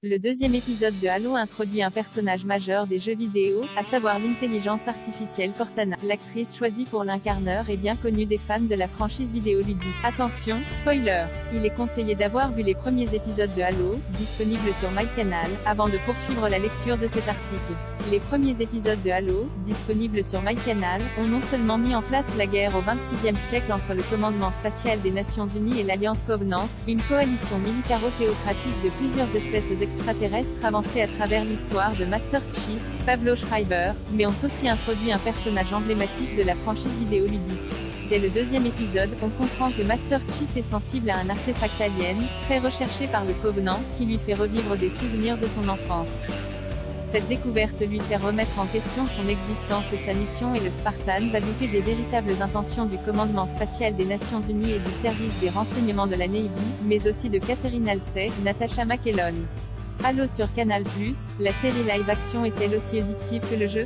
Le deuxième épisode de Halo introduit un personnage majeur des jeux vidéo, à savoir l'intelligence artificielle Cortana. L'actrice choisie pour l'incarneur est bien connue des fans de la franchise vidéoludique. Attention, spoiler! Il est conseillé d'avoir vu les premiers épisodes de Halo, disponibles sur MyCanal, avant de poursuivre la lecture de cet article. Les premiers épisodes de Halo, disponibles sur MyCanal, ont non seulement mis en place la guerre au XXIe siècle entre le commandement spatial des Nations Unies et l'Alliance Covenant, une coalition militaro-théocratique de plusieurs espèces extraterrestres avancées à travers l'histoire de Master Chief, Pablo Schreiber, mais ont aussi introduit un personnage emblématique de la franchise vidéoludique. Dès le deuxième épisode, on comprend que Master Chief est sensible à un artefact alien, très recherché par le Covenant, qui lui fait revivre des souvenirs de son enfance. Cette découverte lui fait remettre en question son existence et sa mission, et le Spartan va douter des véritables intentions du commandement spatial des Nations Unies et du service des renseignements de la Navy, mais aussi de Catherine Halsey, Natasha McElhone. Halo sur Canal+, la série live-action est-elle aussi addictive que le jeu?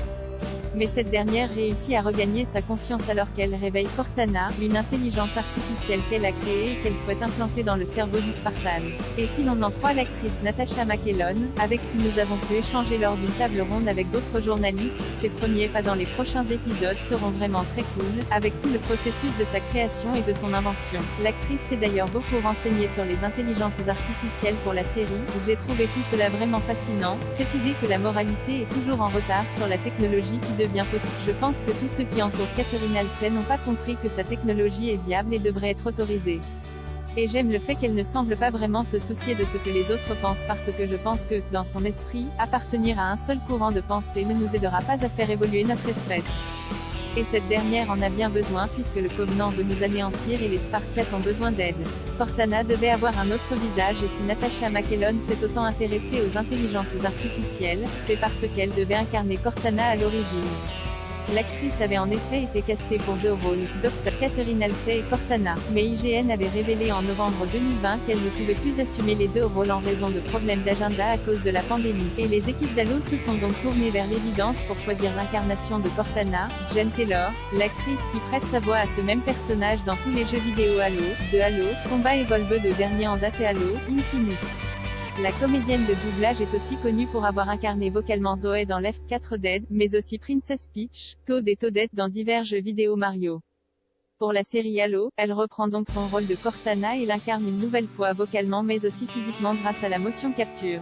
Mais cette dernière réussit à regagner sa confiance alors qu'elle réveille Cortana, une intelligence artificielle qu'elle a créée et qu'elle souhaite implanter dans le cerveau du Spartan. Et si l'on en croit l'actrice Natasha McElhone, avec qui nous avons pu échanger lors d'une table ronde avec d'autres journalistes, ses premiers pas dans les prochains épisodes seront vraiment très cool, avec tout le processus de sa création et de son invention. L'actrice s'est d'ailleurs beaucoup renseignée sur les intelligences artificielles pour la série. J'ai trouvé tout cela vraiment fascinant, cette idée que la moralité est toujours en retard sur la technologie qui devient possible. Je pense que tous ceux qui entourent Catherine Halsey n'ont pas compris que sa technologie est viable et devrait être autorisée. Et j'aime le fait qu'elle ne semble pas vraiment se soucier de ce que les autres pensent, parce que je pense que, dans son esprit, appartenir à un seul courant de pensée ne nous aidera pas à faire évoluer notre espèce. Et cette dernière en a bien besoin, puisque le Covenant veut nous anéantir et les Spartiates ont besoin d'aide. Cortana devait avoir un autre visage, et si Natasha McElhone s'est autant intéressée aux intelligences artificielles, c'est parce qu'elle devait incarner Cortana à l'origine. L'actrice avait en effet été castée pour deux rôles, Dr. Catherine Halsey et Cortana, mais IGN avait révélé en novembre 2020 qu'elle ne pouvait plus assumer les deux rôles en raison de problèmes d'agenda à cause de la pandémie. Et les équipes d'Halo se sont donc tournées vers l'évidence pour choisir l'incarnation de Cortana, Jen Taylor, l'actrice qui prête sa voix à ce même personnage dans tous les jeux vidéo Halo, de Halo, Combat Evolved au dernier en date et Halo Infinite. La comédienne de doublage est aussi connue pour avoir incarné vocalement Zoé dans Left 4 Dead, mais aussi Princess Peach, Toad et Toadette dans divers jeux vidéo Mario. Pour la série Halo, elle reprend donc son rôle de Cortana et l'incarne une nouvelle fois vocalement mais aussi physiquement grâce à la motion capture.